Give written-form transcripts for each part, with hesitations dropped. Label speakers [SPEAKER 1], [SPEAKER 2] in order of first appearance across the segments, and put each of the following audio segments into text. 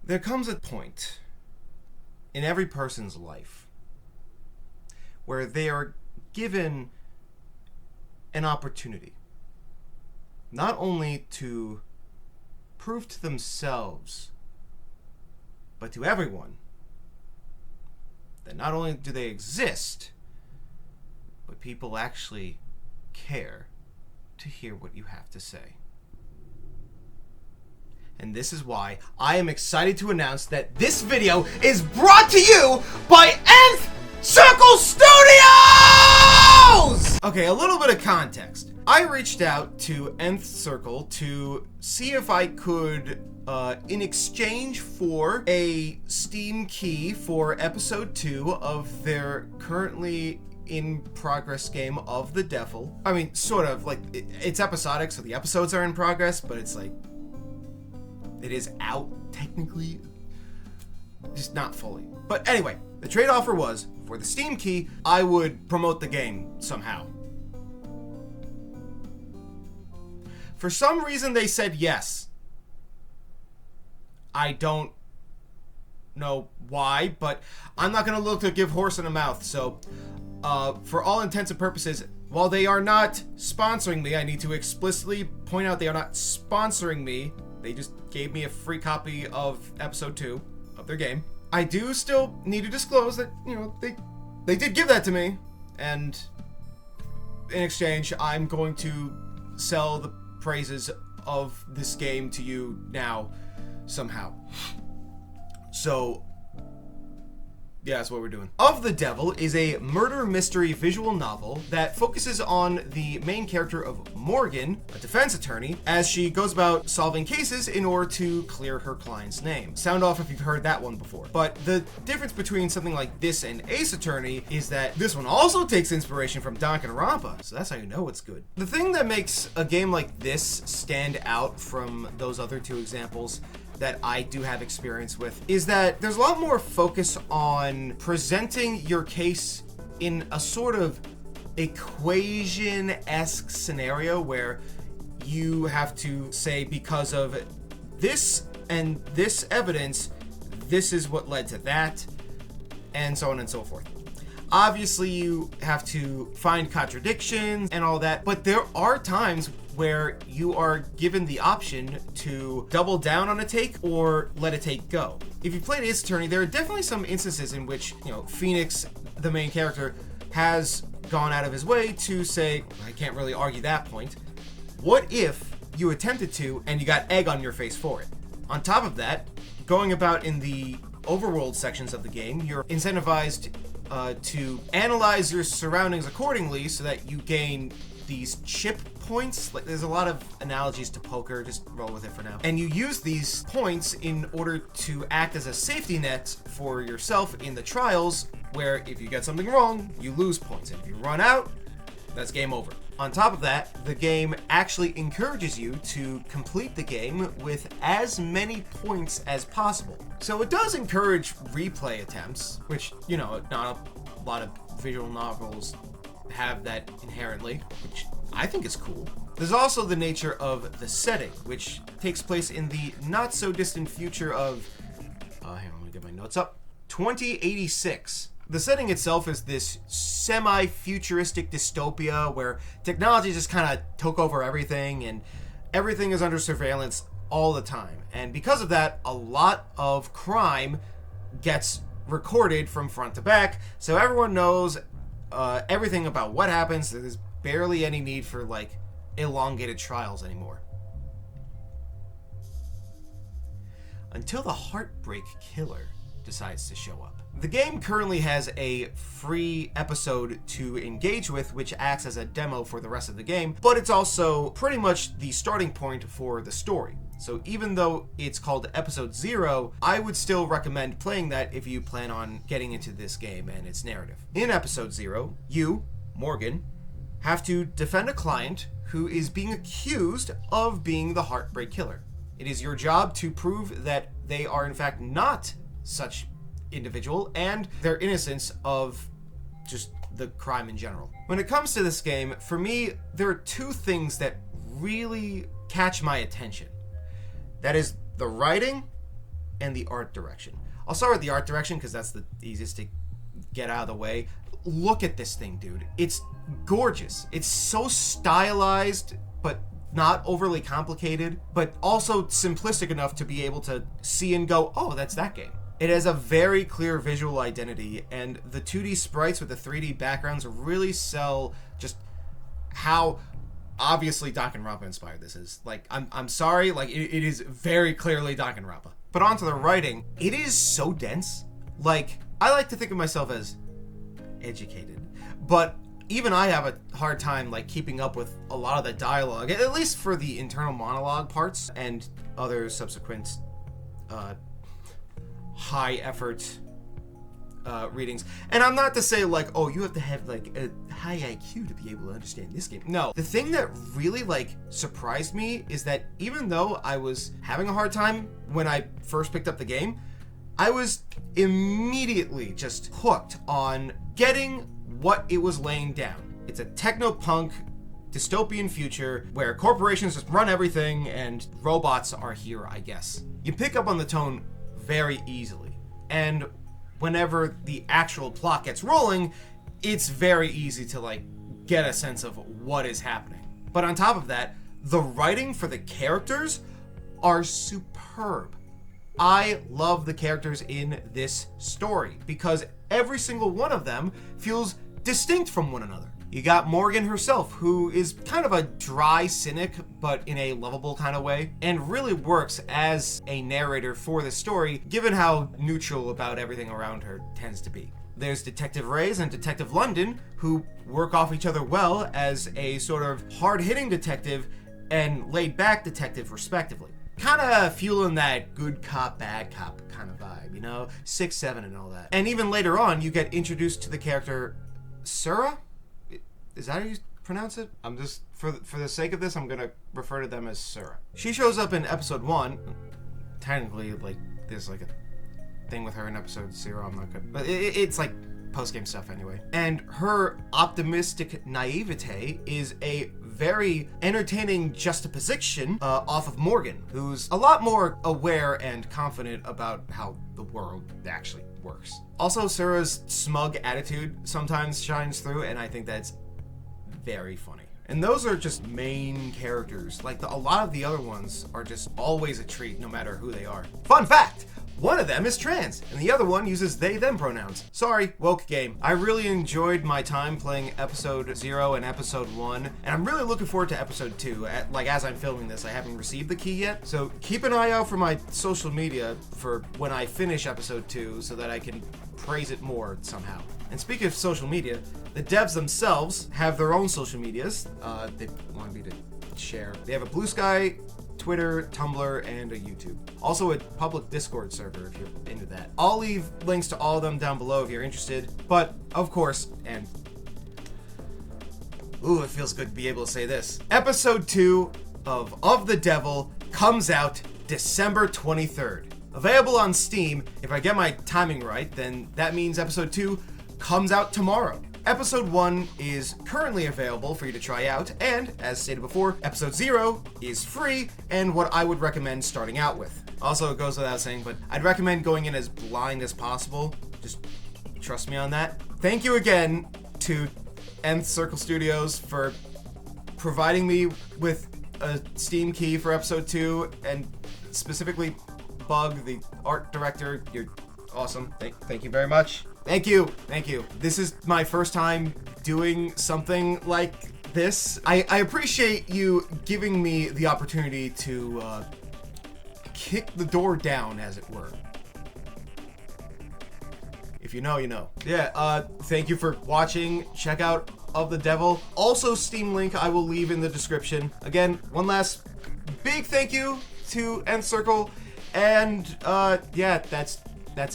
[SPEAKER 1] There comes a point in every person's life where they are given an opportunity not only to prove to themselves but to everyone that not only do they exist, but people actually care to hear what you have to say. And this is why I am excited to announce that this video is brought to you by Nth Circle Studios! Okay, a little bit of context. I reached out to Nth Circle to see if I could, in exchange for a Steam key for episode 2 of their currently in progress game of the Devil. I mean, sort of, like, it's episodic, so the episodes are in progress, but it's like, it is out, technically. Just not fully. But anyway, the trade offer was, for the Steam key, I would promote the game somehow. For some reason, they said yes. I don't know why, but I'm not going to look to give horse in a mouth. So, for all intents and purposes, while they are not sponsoring me, I need to explicitly point out they are not sponsoring me. They just gave me a free copy of episode 2 of their game. I do still need to disclose that, you know, they did give that to me, and in exchange, I'm going to sell the praises of this game to you now, somehow. So, yeah, that's what we're doing. Of the Devil is a murder mystery visual novel that focuses on the main character of Morgan, a defense attorney, as she goes about solving cases in order to clear her client's name. Sound off if you've heard that one before. But the difference between something like this and Ace Attorney is that this one also takes inspiration from Danganronpa, so that's how you know it's good. The thing that makes a game like this stand out from those other two examples that I do have experience with is that there's a lot more focus on presenting your case in a sort of equation-esque scenario where you have to say, because of this and this evidence, this is what led to that, and so on and so forth. Obviously, you have to find contradictions and all that, but there are times where you are given the option to double down on a take or let a take go. If you played Ace Attorney, there are definitely some instances in which, you know, Phoenix, the main character, has gone out of his way to say, I can't really argue that point. What if you attempted to and you got egg on your face for it? On top of that, going about in the overworld sections of the game, you're incentivized to analyze your surroundings accordingly so that you gain these chip points. Like, there's a lot of analogies to poker, just roll with it for now. And you use these points in order to act as a safety net for yourself in the trials, where if you get something wrong, you lose points. And if you run out, that's game over. On top of that, the game actually encourages you to complete the game with as many points as possible. So it does encourage replay attempts, which, you know, not a lot of visual novels have that inherently, which I think is cool. There's also the nature of the setting, which takes place in the not so distant future of, hang on, let me get my notes up, 2086. The setting itself is this semi-futuristic dystopia where technology just kind of took over everything and everything is under surveillance all the time. And because of that, a lot of crime gets recorded from front to back, so everyone knows everything about what happens. There's barely any need for, like, elongated trials anymore. Until the Heartbreak Killer decides to show up. The game currently has a free episode to engage with, which acts as a demo for the rest of the game, but it's also pretty much the starting point for the story. So even though it's called Episode 0, I would still recommend playing that if you plan on getting into this game and its narrative. In Episode 0, you, Morgan, have to defend a client who is being accused of being the Heartbreak Killer. It is your job to prove that they are in fact not such individual and their innocence of just the crime in general. When it comes to this game, for me, there are two things that really catch my attention. That is the writing and the art direction. I'll start with the art direction because that's the easiest to get out of the way. Look at this thing, dude. It's gorgeous. It's so stylized, but not overly complicated, but also simplistic enough to be able to see and go, oh, that's that game. It has a very clear visual identity, and the 2D sprites with the 3D backgrounds really sell just how obviously Danganronpa inspired this is. Like, I'm sorry, like, it is very clearly Danganronpa. But onto the writing, it is so dense. Like, I like to think of myself as educated, but even I have a hard time like keeping up with a lot of the dialogue, at least for the internal monologue parts and other subsequent high effort readings. And I'm not to say like, oh, you have to have like a high IQ to be able to understand this game. No, the thing that really like surprised me is that even though I was having a hard time when I first picked up the game, I was immediately just hooked on getting what it was laying down. It's a techno-punk dystopian future where corporations just run everything and robots are here, I guess. You pick up on the tone very easily. And whenever the actual plot gets rolling, it's very easy to like get a sense of what is happening. But on top of that, the writing for the characters are superb. I love the characters in this story because every single one of them feels distinct from one another. You got Morgan herself, who is kind of a dry cynic, but in a lovable kind of way, and really works as a narrator for the story, given how neutral about everything around her tends to be. There's Detective Reyes and Detective London, who work off each other well as a sort of hard-hitting detective and laid-back detective, respectively. Kind of fueling that good cop, bad cop kind of vibe, you know? 6-7 and all that. And even later on, you get introduced to the character Sura? Is that how you pronounce it? I'm just, for the sake of this, I'm gonna refer to them as Sura. She shows up in episode 1. Technically, like, there's like a thing with her in episode 0, I'm not good. But it's like post-game stuff anyway. And her optimistic naivete is a very entertaining juxtaposition off of Morgan, who's a lot more aware and confident about how the world actually works. Also, Sura's smug attitude sometimes shines through, and I think that's very funny. And those are just main characters. Like, a lot of the other ones are just always a treat, no matter who they are. Fun fact! One of them is trans, and the other one uses they-them pronouns. Sorry, woke game. I really enjoyed my time playing episode 0 and episode 1, and I'm really looking forward to episode 2. As I'm filming this, I haven't received the key yet, so keep an eye out for my social media for when I finish episode 2 so that I can praise it more somehow. And speaking of social media, the devs themselves have their own social medias. They want me to share. They have a Blue Sky, Twitter, Tumblr, and a YouTube. Also a public Discord server if you're into that. I'll leave links to all of them down below if you're interested. But, of course, and... ooh, it feels good to be able to say this. Episode 2 of the Devil comes out December 23rd. Available on Steam. If I get my timing right, then that means episode 2 comes out tomorrow. Episode 1 is currently available for you to try out, and, as stated before, Episode 0 is free and what I would recommend starting out with. Also, it goes without saying, but I'd recommend going in as blind as possible. Just trust me on that. Thank you again to Nth Circle Studios for providing me with a Steam key for Episode 2, and specifically Bug, the art director. You're awesome. Thank you very much. Thank you. This is my first time doing something like this. I appreciate you giving me the opportunity to kick the door down, as it were. If you know, you know. Yeah, thank you for watching. Check out Of the Devil. Also, Steam link I will leave in the description. Again, one last big thank you to Nth Circle. And, yeah, that's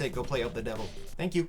[SPEAKER 1] it. Go play Of the Devil. Thank you.